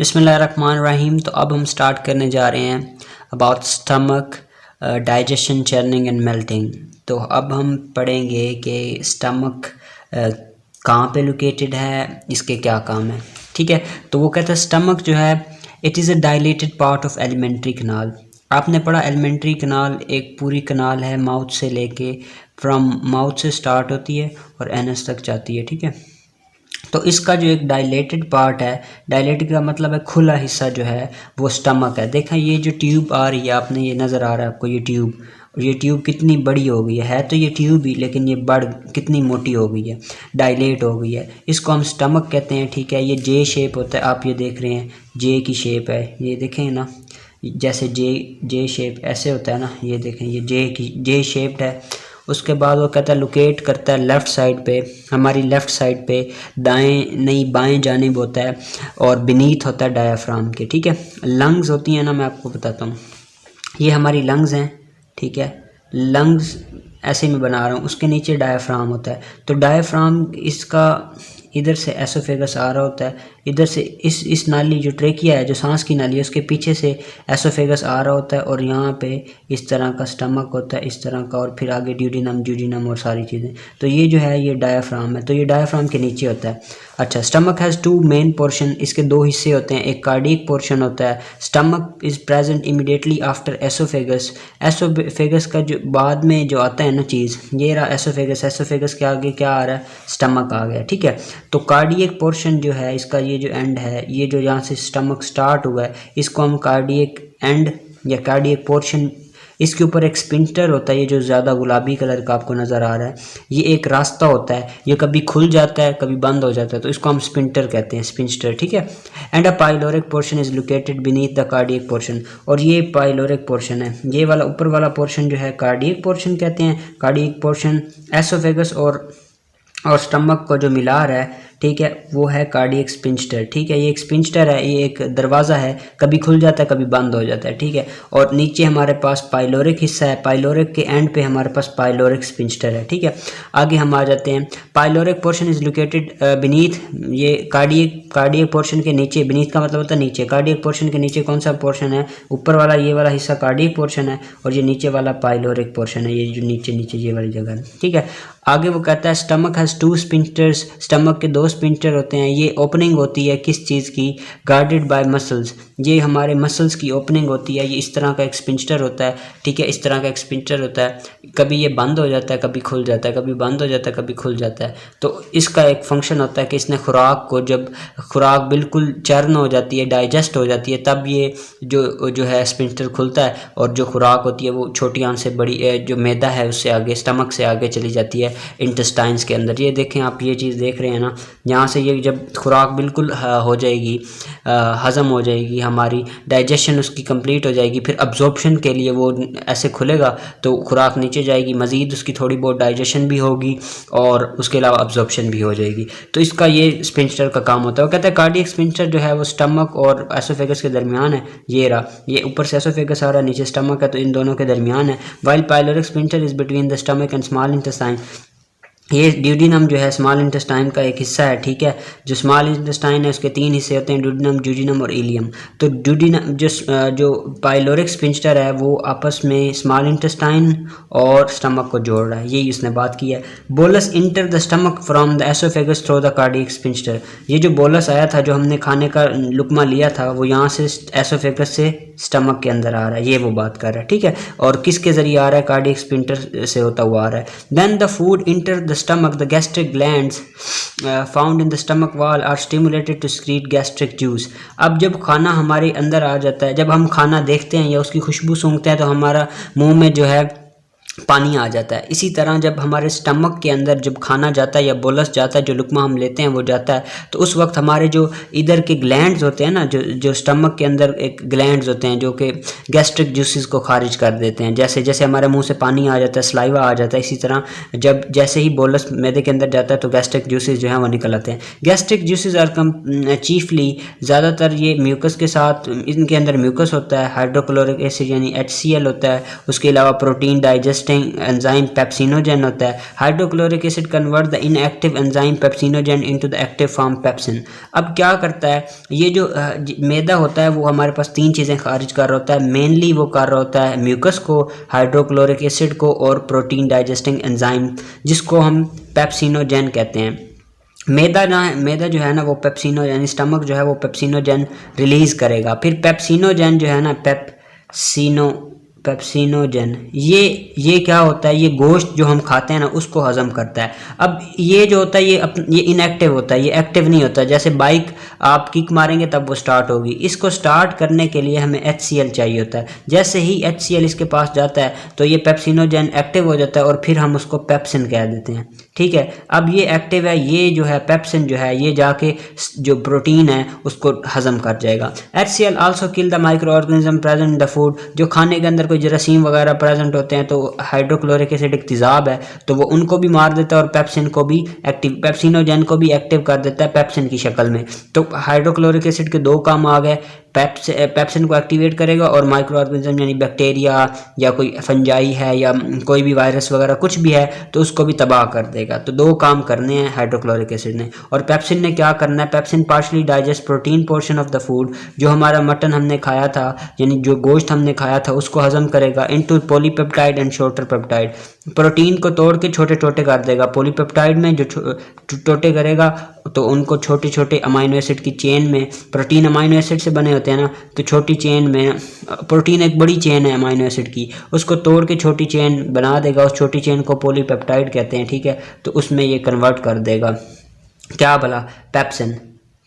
बिस्मिल्लाहिर्रहमानिर्रहीम। तो अब हम स्टार्ट करने जा रहे हैं about stomach, digestion, churning and melting. तो अब हम पढ़ेंगे कि स्टमक कहाँ पे लोकेटेड है, इसके क्या काम है। ठीक है, तो वो कहता है स्टमक जो है it is a dilated part of elementary कनाल। आपने पढ़ा एलिमेंट्री कनाल एक पूरी कनाल है, माउथ से लेके फ्रॉम माउथ से स्टार्ट होती है और एनस तक जाती है। ठीक है, तो इसका जो एक डायलेटेड पार्ट है, डायलेटेड का मतलब है खुला हिस्सा जो है वो स्टमक है। देखें ये जो ट्यूब आ रही है, आपने ये नज़र आ रहा है आपको ये ट्यूब, और ये ट्यूब कितनी बड़ी हो गई है तो ये ट्यूब ही, लेकिन ये बढ़ कितनी मोटी हो गई है, डायलेट हो गई है। इसको हम स्टमक कहते हैं। ठीक है, ये जे शेप होता है, आप ये देख रहे हैं जे की शेप है, ये देखें ना, जैसे जे शेप ऐसे होता है ना, ये देखें ये जे शेप्ड है। उसके बाद वो कहता है लोकेट करता है लेफ़्ट साइड पे, हमारी लेफ़्ट साइड पे, दाएं नहीं बाएं जानिब होता है, और बीनीथ होता है डायाफ्राम के। ठीक है, लंग्स होती हैं ना, मैं आपको बताता हूँ, ये हमारी लंग्स हैं। ठीक है, लंग्स ऐसे में बना रहा हूँ, उसके नीचे डायाफ्राम होता है। तो डायाफ्राम इसका इधर से एसोफेगस आ रहा होता है, इधर से इस नाली जो ट्रेकिया है, जो सांस की नाली है, उसके पीछे से एसोफेगस आ रहा होता है, और यहाँ पे इस तरह का स्टमक होता है, इस तरह का, और फिर आगे ड्यूडिनम और सारी चीज़ें। तो ये जो है ये डायाफ्राम है, तो ये डायाफ्राम के नीचे होता है। अच्छा, stomach has two main portion, इसके दो हिस्से होते हैं, एक कार्डियक पोर्शन होता है। Stomach is present immediately after oesophagus, oesophagus का जो बाद में जो आता है ना चीज़, ये रहा एसोफेगस, एसोफेगस के आगे क्या आ रहा है, स्टमक आ गया। ठीक है, तो कार्डियक पोर्शन जो है इसका, ये जो एंड है, ये जो यहाँ से स्टमक स्टार्ट हुआ है, इसको हम कार्डियक एंड या कार्डियक पोर्शन, इसके ऊपर एक स्पिंटर होता है, ये जो ज़्यादा गुलाबी कलर का आपको नज़र आ रहा है, ये एक रास्ता होता है, ये कभी खुल जाता है कभी बंद हो जाता है, तो इसको हम स्पिंटर कहते हैं, स्पिंस्टर। ठीक है, and a pyloric portion is located beneath the cardiac portion, और ये पाइलोरिक पोर्शन है, ये वाला ऊपर वाला पोर्शन जो है कार्डियक पोर्शन कहते हैं। कार्डियक पोर्शन एसोफेगस और स्टमक को जो मिला रहा है, ठीक है, वो है कार्डियक स्पिंस्टर। ठीक है, ये एक स्पिंस्टर है, ये एक दरवाज़ा है, कभी खुल जाता है कभी बंद हो जाता है। ठीक है, और नीचे हमारे पास पाइलोरिक हिस्सा है, पाइलोरिक के एंड पे हमारे पास पाइलोरिक स्पिंस्टर है। ठीक है, आगे हम आ जाते हैं, pyloric portion is located beneath, ये कार्डियक पोर्शन के नीचे, बीनीथ का मतलब होता है नीचे, कार्डियक पोर्शन के नीचे कौन सा पोर्शन है, ऊपर वाला ये वाला हिस्सा कार्डियक पोर्शन है, और ये नीचे वाला पाइलोरिक पोर्शन है, ये जो नीचे ये वाली जगह है। ठीक है, आगे वो कहता है stomach has two sphincters, stomach के दो स्पिंस्टर होते हैं। ये ओपनिंग होती है किस चीज़ की, गार्डेड बाय मसल्स, ये हमारे मसल्स की ओपनिंग होती है, ये इस तरह का एक स्पिंस्टर होता है। ठीक है, इस तरह का एक स्पिंस्टर होता है, कभी ये बंद हो जाता है कभी खुल जाता है, कभी बंद हो जाता है कभी खुल जाता है। तो इसका एक फंक्शन होता है कि इसने खुराक को, जब खुराक बिल्कुल चर्न हो जाती है, डाइजेस्ट हो जाती है, तब ये जो है स्पिंस्टर खुलता है, और जो खुराक होती है वो छोटी आंत से बड़ी, जो मैदा है उससे आगे, स्टमक से आगे चली जाती है इंटेस्टाइन्स के अंदर। ये देखें आप, ये चीज़ देख रहे हैं ना, यहाँ से ये जब खुराक बिल्कुल हो जाएगी, हज़म हो जाएगी, हमारी डाइजेशन उसकी कंप्लीट हो जाएगी, फिर अब्जॉर्प्शन के लिए वो ऐसे खुलेगा तो खुराक नीचे जाएगी, मज़ीद उसकी थोड़ी बहुत डाइजेशन भी होगी और उसके अलावा अब्जॉर्प्शन भी हो जाएगी। तो इसका ये स्पिंस्टर का काम होता है। वो कहता है कार्डियक स्पिंस्टर जो है वो स्टमक और एसोफेगस के दरमियान है, ये रहा, ये ऊपर से एसोफेगस आ रहा है, नीचे स्टमक है, तो इन दोनों के दरमियान है। While pyloric sphincter is between the stomach and small intestine, ये ड्यूडिनम जो है स्मॉल इंटेस्टाइन का एक हिस्सा है। ठीक है, जो स्मॉल इंटेस्टाइन है उसके तीन हिस्से होते हैं, ड्यूडिनम, ड्यूडिनम और इलियम। तो ड्यूडिनम जो पाइलोरिक स्पिंस्टर है वो आपस में स्मॉल इंटेस्टाइन और स्टमक को जोड़ रहा है, यही उसने बात की है। Bolus enter the stomach from the oesophagus through the cardiac sphincter, ये जो बोलस आया था, जो हमने खाने का लुकमा लिया था, वो यहाँ से एसोफेगस से स्टमक के अंदर आ रहा है, ये वो बात कर रहा है। ठीक है, और किसके ज़रिए आ रहा है, कार्डियक स्पिंस्टर से होता हुआ आ रहा है। Then the food enter the stomach, the gastric glands found in the stomach wall are stimulated to secrete gastric juice। अब जब खाना हमारे अंदर आ जाता है, जब हम खाना देखते हैं या उसकी खुशबू सूंघते हैं, तो हमारा मुंह में जो है पानी आ जाता है। इसी तरह जब हमारे स्टमक के अंदर जब खाना जाता है या बोलस जाता है, जो लुकमा हम लेते हैं वो जाता है, तो उस वक्त हमारे जो इधर के ग्लैंड्स होते हैं ना, जो स्टमक के अंदर एक ग्लैंड्स होते हैं जो कि गैस्ट्रिक जूसेस को खारिज कर देते हैं। जैसे जैसे हमारे मुंह से पानी आ जाता है, सलाइवा आ जाता है, इसी तरह जब जैसे ही बोलस मैदे के अंदर जाता है तो गैस्ट्रिक जूसेस जो हैं वो निकल आते हैं। गैस्ट्रिक जूसेस आर चीफली, ज़्यादातर ये म्यूकस के साथ, इनके अंदर म्यूकस होता है, हाइड्रोक्लोरिक एसिड यानी HCl होता है, उसके अलावा protein digest digesting enzyme pepsinogen होता है। Hydrochloric acid convert the inactive enzyme pepsinogen into the active form pepsin. अब क्या करता है, ये जो मैदा होता है वो हमारे पास तीन चीज़ें खारिज कर रहा होता है। मेनली वो कर रहा होता है म्यूकस को, हाइड्रोक्लोरिक एसिड को और प्रोटीन डाइजेस्टिंग एंजाइम, जिसको हम पेप्सिनोजेन कहते हैं। मैदा जो है ना वो पेप्सिनो यानी स्टमक जो है वो पेप्सिनोजेन रिलीज़ करेगा। फिर पेप्सिनोजेन जो है ना पेप्सिनोजेन ये क्या होता है, ये गोश्त जो हम खाते हैं ना उसको हजम करता है। अब ये जो होता है ये इनएक्टिव होता है, ये एक्टिव नहीं होता। जैसे बाइक आप किक मारेंगे तब वो स्टार्ट होगी, इसको स्टार्ट करने के लिए हमें HCl चाहिए होता है। जैसे ही HCl इसके पास जाता है तो ये पेप्सिनोजेन एक्टिव हो जाता है और फिर हम उसको पेप्सिन कह देते हैं। ठीक है, अब ये एक्टिव है, ये जो है पेप्सिन जो है ये जाके जो प्रोटीन है उसको हजम कर जाएगा। HCl also kill the micro organism present in the food. जो खाने के अंदर कोई जरासीम वगैरह प्रेजेंट होते हैं तो हाइड्रोक्लोरिक एसिड एक तेजाब है तो वो उनको भी मार देता है और पेप्सिन को भी एक्टिव, पेप्सिनोजेन को भी एक्टिव कर देता है पेप्सिन की शक्ल में। तो हाइड्रोक्लोरिक एसिड के दो काम आ गए, पेप्सिन को एक्टिवेट करेगा और माइक्रो ऑर्गेनिज्म यानी बैक्टीरिया या कोई फंजाई है या कोई भी वायरस वगैरह कुछ भी है तो उसको भी तबाह कर देगा। तो दो काम करने हैं हाइड्रोक्लोरिक एसिड ने। और पेप्सिन ने क्या करना है, pepsin partially digest protein portion of the food. जो हमारा मटन हमने खाया था यानी जो गोश्त हमने खाया था उसको हजम करेगा into polypeptide and shorter peptide. Protein को तोड़ के छोटे छोटे कर देगा। पॉलीपेप्टाइड में जो छोटे करेगा तो उनको छोटे छोटे अमाइनो एसिड की चेन में, प्रोटीन अमाइनो एसिड से बने होते हैं ना, तो छोटी चेन में, प्रोटीन एक बड़ी चेन है अमाइनो एसिड की, उसको तोड़ के छोटी चेन बना देगा। उस छोटी चेन को पॉलीपेप्टाइड कहते हैं। ठीक है, तो उसमें ये कन्वर्ट कर देगा क्या भला, पेप्सिन।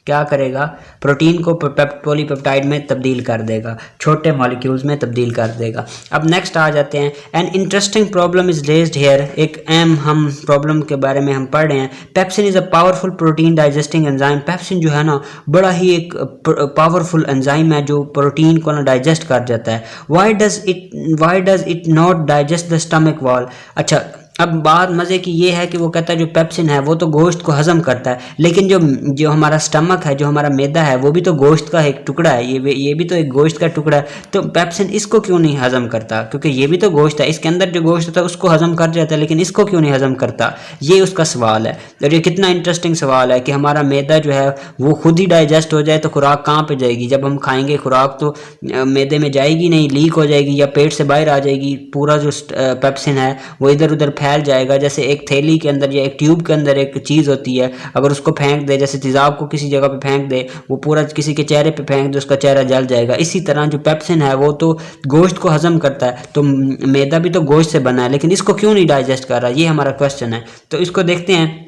क्या करेगा, प्रोटीन को पॉलीपेप्टाइड में तब्दील कर देगा, छोटे मॉलिक्यूल्स में तब्दील कर देगा। अब नेक्स्ट आ जाते हैं, an interesting problem is raised here. एक अहम हम प्रॉब्लम के बारे में हम पढ़ रहे हैं। Pepsin is a powerful protein digesting enzyme. Pepsin जो है ना बड़ा ही एक पावरफुल एंजाइम है जो प्रोटीन को ना डाइजेस्ट कर जाता है। Why does it not digest the stomach wall. अच्छा, अब बात मज़े की ये है कि वो कहता है जो पेप्सिन है वो तो गोश्त को हजम करता है, लेकिन जो हमारा स्टमक है, जो हमारा मैदा है, वो भी तो गोश्त का एक टुकड़ा है, ये भी तो एक गोश्त का टुकड़ा है। तो पेप्सिन इसको क्यों नहीं हजम करता, क्योंकि ये भी तो गोश्त है, इसके अंदर जो गोश्त होता है उसको हजम कर जाता है, लेकिन इसको क्यों नहीं हजम करता, ये उसका सवाल है। और ये कितना इंटरेस्टिंग सवाल है कि हमारा मैदा जो है वो खुद ही डाइजेस्ट हो जाए तो खुराक कहाँ पर जाएगी। जब हम खाएँगे खुराक तो मैदे में जाएगी नहीं, लीक हो जाएगी या पेट से बाहर आ जाएगी। पूरा जो पेप्सिन है वो इधर उधर फैल जाएगा। जैसे एक थैली के अंदर या एक ट्यूब के अंदर एक चीज़ होती है, अगर उसको फेंक दे, जैसे तेजाब को किसी जगह पे फेंक दे, वो पूरा किसी के चेहरे पे फेंक दे, उसका चेहरा जल जाएगा। इसी तरह जो पेप्सिन है वो तो गोश्त को हजम करता है, तो मैदा भी तो गोश्त से बना है, लेकिन इसको क्यों नहीं डाइजेस्ट कर रहा, ये हमारा क्वेश्चन है। तो इसको देखते हैं।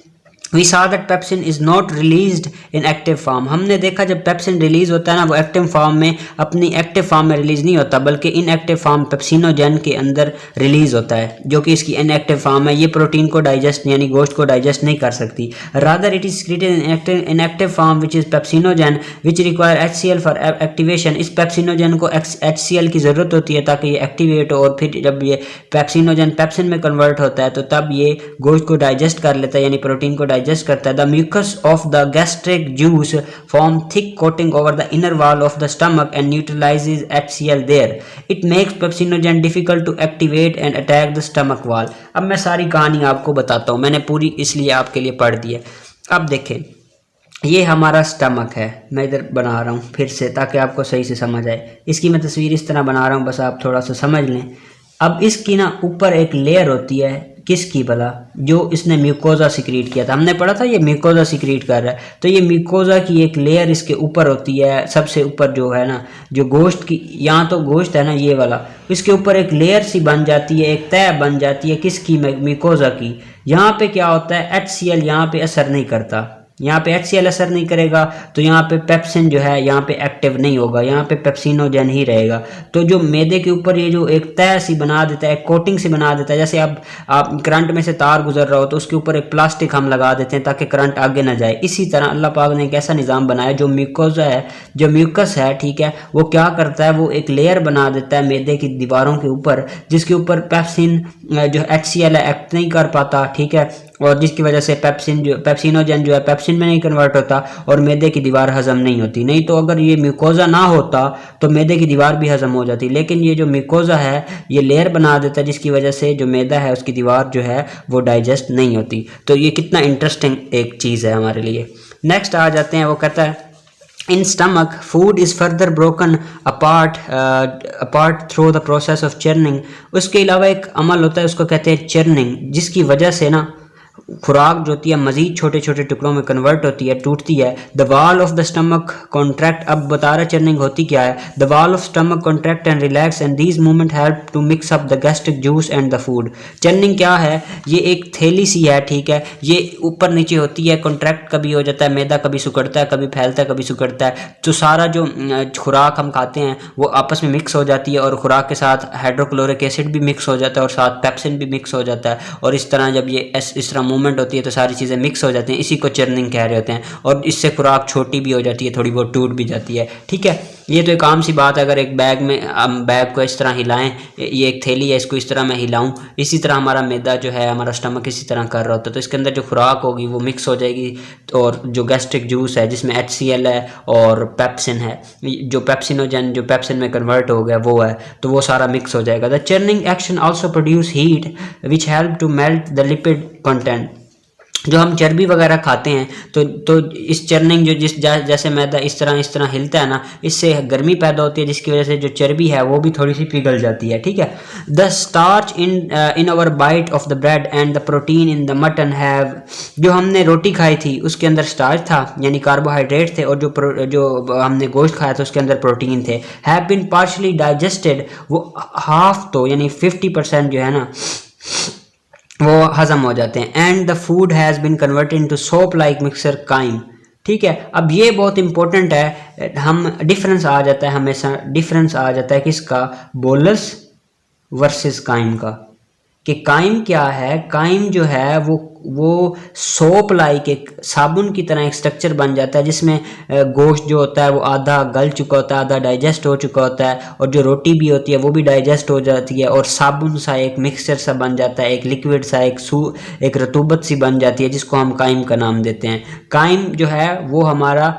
We saw that pepsin is not released in active form। हमने देखा जब पेप्सिन रिलीज होता है ना वो एक्टिव फॉर्म में, अपनी एक्टिव फॉर्म में रिलीज नहीं होता, बल्कि इनएक्टिव फॉर्म पेप्सिनोजेन के अंदर रिलीज होता है, जो कि इसकी इनएक्टिव फॉर्म है। ये प्रोटीन को डाइजेस्ट यानी गोश्त को डाइजेस्ट नहीं कर सकती। Rather it is created in active form which is pepsinogen which require HCl for activation. इस पेप्सिनोजेन को HCl की ज़रूरत होती है ताकि ये एक्टिवेट हो, और फिर जब ये पेप्सिनोजेन पेप्सिन में कन्वर्ट होता है तो तब ये गोश्त को डाइजेस्ट कर लेता है यानी प्रोटीन को डाइजेस्ट करता है। The mucus of the gastric juice form thick coating over the inner wall of the stomach and neutralizes HCl there. It makes pepsinogen difficult to activate and attack the stomach wall. अब मैं सारी कहानी आपको बताता हूँ, मैंने पूरी इसलिए आपके लिए पढ़ दी है। अब देखें, ये हमारा स्टमक है, मैं इधर बना रहा हूँ फिर से ताकि आपको सही से समझ आए। इसकी मैं तस्वीर इस तरह बना रहा हूँ, बस आप थोड़ा सा समझ लें। अब इसकी ना ऊपर एक लेयर होती है, किसकी भला, जो इसने म्यूकोजा सिक्रीट किया था। हमने पढ़ा था ये म्यूकोजा सिक्रीट कर रहा है, तो ये म्यूकोजा की एक लेयर इसके ऊपर होती है, सबसे ऊपर जो है ना, जो गोश्त की, यहाँ तो गोश्त है ना ये वाला, इसके ऊपर एक लेयर सी बन जाती है, एक तह बन जाती है, किसकी, म्यूकोजा की। यहाँ पे क्या होता है, HCl यहाँ पे असर नहीं करता, यहाँ पे HCl असर नहीं करेगा, तो यहाँ पे पेप्सिन जो है यहाँ पे एक्टिव नहीं होगा, यहाँ पे पेप्सिनोजेन ही रहेगा। तो जो मैदे के ऊपर ये जो एक तह सी बना देता है, कोटिंग सी बना देता है, जैसे आप करंट में से तार गुजर रहा हो तो उसके ऊपर एक प्लास्टिक हम लगा देते हैं ताकि करंट आगे ना जाए। इसी तरह अल्लाह पाक ने एक ऐसा निज़ाम बनाया, जो म्यूकोजा है, जो म्यूकस है, ठीक है, वो क्या करता है, वो एक लेयर बना देता है मैदे की दीवारों के ऊपर, जिसके ऊपर पेप्सिन जो HCl है एक्ट नहीं कर पाता, ठीक है। और जिसकी वजह से पेप्सिनोजन जो है पेप्सिन में नहीं कन्वर्ट होता और मैदे की दीवार हजम नहीं होती। नहीं तो अगर ये म्यूकोजा ना होता तो मैदे की दीवार भी हजम हो जाती, लेकिन ये जो म्यूकोजा है ये लेयर बना देता है जिसकी वजह से जो मैदा है उसकी दीवार जो है वो डाइजेस्ट नहीं होती। तो ये कितना इंटरेस्टिंग एक चीज़ है हमारे लिए। नेक्स्ट आ जाते हैं, वो कहता है In stomach, food is further broken apart through the process of churning। उसके अलावा एक अमल होता है उसको कहते हैं churning, जिसकी वजह से ना खुराक जो होती है मज़ीद छोटे छोटे टुकड़ों में कन्वर्ट होती है, टूटती है। The wall of the stomach contract, अब बता रहा चर्निंग होती क्या है। The wall of stomach contract and relax and these movement help to mix up the gastric juice and the food. Churning क्या है, ये एक थैली सी है, ठीक है, ये ऊपर नीचे होती है, कॉन्ट्रैक्ट कभी हो जाता है, मैदा कभी सिकुड़ता है, कभी फैलता है, कभी सिकुड़ता है। तो सारा जो खुराक हम खाते हैं वो आपस में मिक्स हो जाती है और खुराक के साथ हाइड्रोक्लोरिक एसिड भी मिक्स हो जाता है और साथ पेप्सिन भी मिक्स हो जाता है। और इस तरह जब ये इस तरह मूवमेंट होती है तो सारी चीज़ें मिक्स हो जाती हैं, इसी को चर्निंग कह रहे होते हैं। और इससे खुराक छोटी भी हो जाती है, थोड़ी बहुत टूट भी जाती है, ठीक है। ये तो एक आम सी बात है, अगर एक बैग में हम बैग को इस तरह हिलाएं, ये एक थैली है, इसको इस तरह मैं हिलाऊं, इसी तरह हमारा मैदा जो है, हमारा स्टमक इसी तरह कर रहा होता है, तो इसके अंदर जो खुराक होगी वो मिक्स हो जाएगी। और जो गैस्ट्रिक जूस है जिसमें HCl है और पेप्सिन है, जो पेप्सिनोजन जो पेप्सिन में कन्वर्ट हो गया वो है, तो वो सारा मिक्स हो जाएगा। The churning action also produce heat which help to melt the lipid content. जो हम चर्बी वगैरह खाते हैं तो इस चर्निंग जो जैसे मैदा इस तरह हिलता है ना, इससे गर्मी पैदा होती है जिसकी वजह से जो चर्बी है वो भी थोड़ी सी पिघल जाती है, ठीक है। The starch in our bite of the bread and the protein in the mutton have, जो हमने रोटी खाई थी उसके अंदर स्टार्च था यानी कार्बोहाइड्रेट थे, और जो हमने गोश्त खाया था उसके अंदर प्रोटीन थे। हैव बीन पार्शली डाइजेस्टेड, वो हाफ तो यानी 50% जो है ना वो हजम हो जाते हैं। And the food has been converted into soup like mixture chyme, ठीक है। अब ये बहुत इंपॉर्टेंट है, हम डिफरेंस आ जाता है, हमेशा डिफरेंस आ जाता है किसका, बोलस वर्सेस काइम का। कि काइम क्या है, काइम जो है वो सोप लाइक एक साबुन की तरह एक स्ट्रक्चर बन जाता है जिसमें गोश्त जो होता है वो आधा गल चुका होता है, आधा डाइजेस्ट हो चुका होता है, और जो रोटी भी होती है वो भी डाइजेस्ट हो जाती है, और साबुन सा एक मिक्सचर सा बन जाता है, एक लिक्विड सा एक रतूबत सी बन जाती है जिसको हम काइम का नाम देते हैं। काइम जो है वो हमारा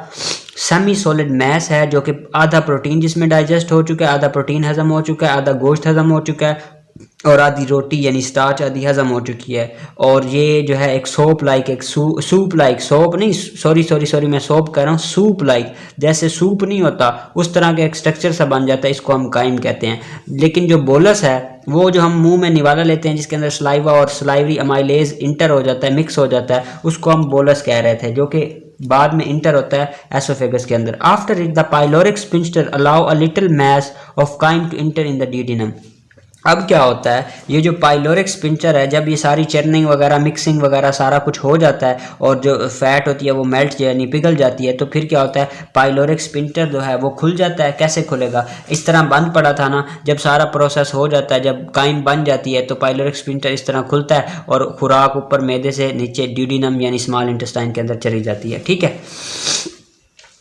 सेमी सॉलिड मैस है जो कि आधा प्रोटीन जिसमें डाइजेस्ट हो चुका है, आधा प्रोटीन हजम हो चुका है, आधा गोश्त हजम हो चुका है, और आधी रोटी यानी स्टार्च आधी हजम हो चुकी है। और ये जो है एक सोप लाइक एक सूप लाइक, सोप नहीं सॉरी मैं सोप कह रहा हूँ, सूप लाइक, जैसे सूप नहीं होता उस तरह का एक स्ट्रक्चर सा बन जाता है, इसको हम काइम कहते हैं। लेकिन जो बोलस है वो जो हम मुंह में निवाला लेते हैं जिसके अंदर सलाइवा और सलाइवरी अमाइलेज इंटर हो जाता है, मिक्स हो जाता है, उसको हम बोलस कह रहे थे, जो कि बाद में इंटर होता है एसोफेगस के अंदर। After it the pyloric sphincter allow a little mass of chyme to enter in the duodenum. अब क्या होता है, ये जो पाइलोरिक स्पिंचर है, जब ये सारी चर्निंग वगैरह मिक्सिंग वगैरह सारा कुछ हो जाता है और जो फैट होती है वो मेल्ट यानी पिघल जाती है, तो फिर क्या होता है, पाइलोरिक स्पिंचर जो है वो खुल जाता है। कैसे खुलेगा, इस तरह बंद पड़ा था ना, जब सारा प्रोसेस हो जाता है, जब काइम बन जाती है तो पाइलोरिक स्पिंचर इस तरह खुलता है और खुराक ऊपर मैदे से नीचे ड्यूडिनम यानी स्मॉल इंटेस्टाइन के अंदर चली जाती है, ठीक है।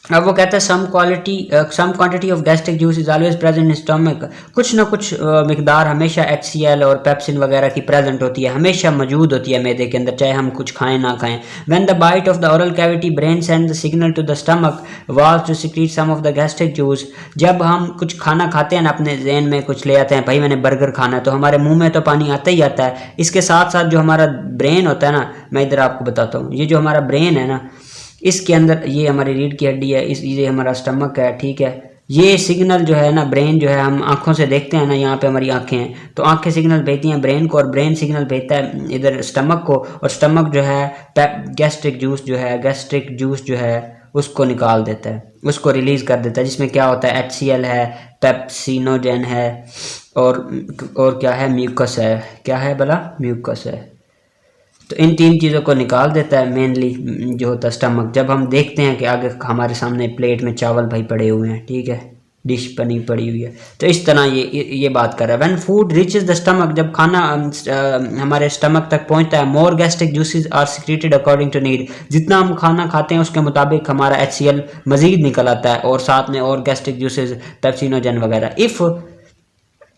अब वो कहता है some quantity of gastric juice is always present in stomach. कुछ ना कुछ मिकदार हमेशा HCl और पेप्सिन वगैरह की प्रेजेंट होती है, हमेशा मौजूद होती है मैदे के अंदर, चाहे हम कुछ खाएं ना खाएं। When the bite of the oral cavity brain send the signal to the stomach was to secrete some of the gastric juice. जब हम कुछ खाना खाते हैं ना, अपने जहन में कुछ ले आते हैं, भाई मैंने बर्गर खाना है, तो हमारे मुंह में तो पानी आता ही आता है। इसके साथ साथ जो हमारा ब्रेन होता है ना, मैं इधर आपको बताता हूँ, ये जो हमारा ब्रेन है ना, इसके अंदर ये हमारी रीढ़ की हड्डी है, ये हमारा स्टमक है, ठीक है। ये सिग्नल जो है ना, ब्रेन जो है, हम आंखों से देखते हैं ना, यहाँ पे हमारी आंखें हैं, तो आंखें सिग्नल भेजती हैं ब्रेन को, और ब्रेन सिग्नल भेजता है इधर स्टमक को, और स्टमक जो है गैस्ट्रिक जूस जो है उसको निकाल देता है, उसको रिलीज कर देता है, जिसमें क्या होता है, HCl है, पेप्सिनोजन है, और क्या है, म्यूकस है, क्या है भला, म्यूकस है। तो इन तीन चीज़ों को निकाल देता है मेनली जो होता है स्टमक। जब हम देखते हैं कि आगे हमारे सामने प्लेट में चावल भाई पड़े हुए हैं, ठीक है, डिश पनीर पड़ी हुई है, तो इस तरह ये बात कर रहा है। When food reaches the stomach, जब खाना हमारे स्टमक तक पहुंचता है, more gastric juices are secreted according to need. जितना हम खाना खाते हैं उसके मुताबिक हमारा HCl मजीद निकल आता है, और साथ में और गैस्ट्रिक जूसेस पेप्सिनोजन वगैरह। इफ़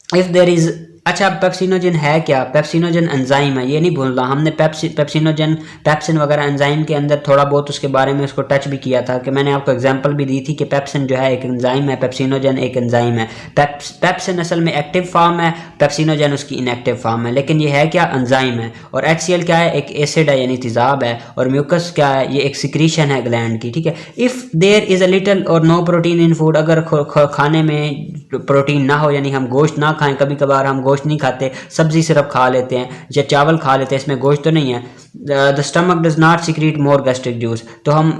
देयर इज़ अच्छा, पेप्सिनोजन है क्या? पेप्सिनोजन एंजाइम है, ये नहीं भूलना। हमने पेप्सिनोजन, पेप्सिन वगैरह एंजाइम के अंदर थोड़ा बहुत उसके बारे में उसको टच भी किया था कि मैंने आपको एग्जांपल भी दी थी कि पेप्सिन जो है एक एंजाइम है, पेप्सिनोजन एक एंजाइम है। पेप्सिन असल में एक्टिव फॉर्म है, पेप्सिनोजन उसकी इनएक्टिव फॉर्म है, लेकिन ये है क्या? एंजाइम है। और HCl क्या है? एक एसिड है यानी तेजाब है। और म्यूकस क्या है? ये एक सिक्रीशन है ग्लैंड की, ठीक है। If there is a little or no protein in food, अगर खाने में प्रोटीन ना हो यानी हम गोश्त ना खाएं, कभी कभार हम गोश्त नहीं खाते, सब्जी सिर्फ खा लेते हैं या चावल खा लेते हैं, इसमें गोश्त तो नहीं है, the stomach does not secrete more gastric juice. तो हम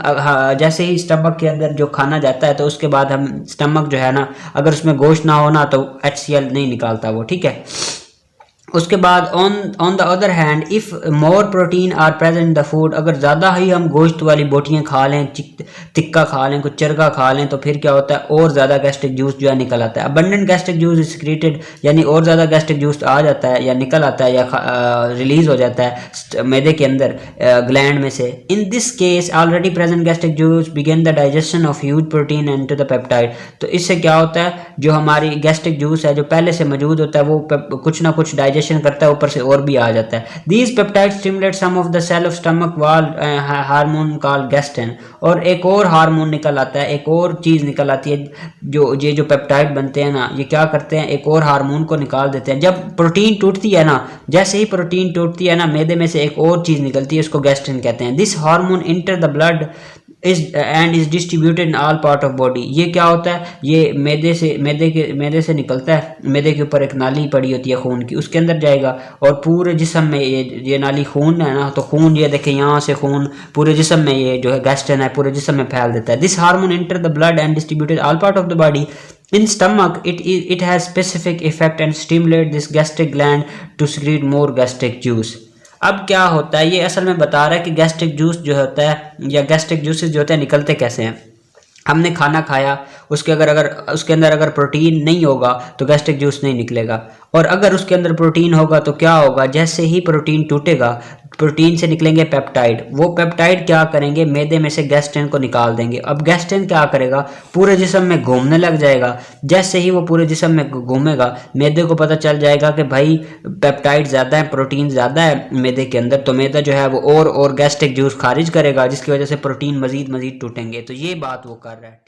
जैसे ही स्टमक के अंदर जो खाना जाता है तो उसके बाद हम स्टमक जो है ना, अगर उसमें गोश्त ना हो ना तो HCl नहीं निकालता वो, ठीक है। उसके बाद on the other hand if more protein are present in the food, अगर ज़्यादा ही हम गोश्त वाली बोटियाँ खा लें, टिक्का खा लें, कुछ चरगा खा लें, तो फिर क्या होता है? और ज़्यादा गैस्ट्रिक जूस जो है निकल आता है। Abundant gastric juice is secreted, यानी और ज़्यादा गैस्ट्रिक जूस आ जाता है या निकल आता है या रिलीज हो जाता है मैदे के अंदर ग्लैंड में से। In this case already present gastric juice begin the digestion of huge protein and to the peptide. तो इससे क्या होता है? जो हमारी गैस्ट्रिक जूस है जो पहले से मौजूद होता है वो कुछ ना कुछ डाइजेशन करता है, ऊपर से और भी आ जाता है। These peptide stimulate some of the cell of stomach wall hormone called gastrin. और एक और हार्मोन निकल आता है, एक और चीज़ निकल आती है, जो पेप्टाइड बनते हैं ना, ये क्या करते हैं? एक और हार्मोन को निकाल देते हैं। जब प्रोटीन टूटती है ना, जैसे ही प्रोटीन टूटती है ना, मैदे में से एक और चीज़ निकलती है, उसको गैस्ट्रिन कहते हैं। This hormone enter the blood is distributed in all part of body. ये क्या होता है? ये मैदे से निकलता है, मैदे के ऊपर एक नाली पड़ी होती है खून की, उसके अंदर जाएगा और पूरे जिस्म में ये नाली खून है ना, तो खून ये देखें यहाँ से खून पूरे जिस्म में, ये जो है गैस्ट्रिन है पूरे जिस्म में फैल देता है। This hormone enter the blood and distributed all part of the body. In stomach, it has specific effect and stimulate this gastric gland to secrete more gastric juice. अब क्या होता है? ये असल में बता रहा है कि गैस्ट्रिक जूस जो होता है या गैस्ट्रिक जूसेस जो होते हैं निकलते कैसे हैं। हमने खाना खाया, उसके उसके अंदर अगर प्रोटीन नहीं होगा तो गैस्ट्रिक जूस नहीं निकलेगा, और अगर उसके अंदर प्रोटीन होगा तो क्या होगा? जैसे ही प्रोटीन टूटेगा, प्रोटीन से निकलेंगे पेप्टाइड, वो पेप्टाइड क्या करेंगे? मैदे में से गैस्ट्रिन को निकाल देंगे। अब गैस्ट्रिन क्या करेगा? पूरे जिस्म में घूमने लग जाएगा। जैसे ही वो पूरे जिस्म में घूमेगा, मैदे को पता चल जाएगा कि भाई पेप्टाइड ज़्यादा है, प्रोटीन ज़्यादा है मैदे के अंदर, तो मैदा जो है वो और गैस्ट्रिक जूस खारिज करेगा, जिसकी वजह से प्रोटीन मजीद टूटेंगे। तो ये बात वो कर रहा है।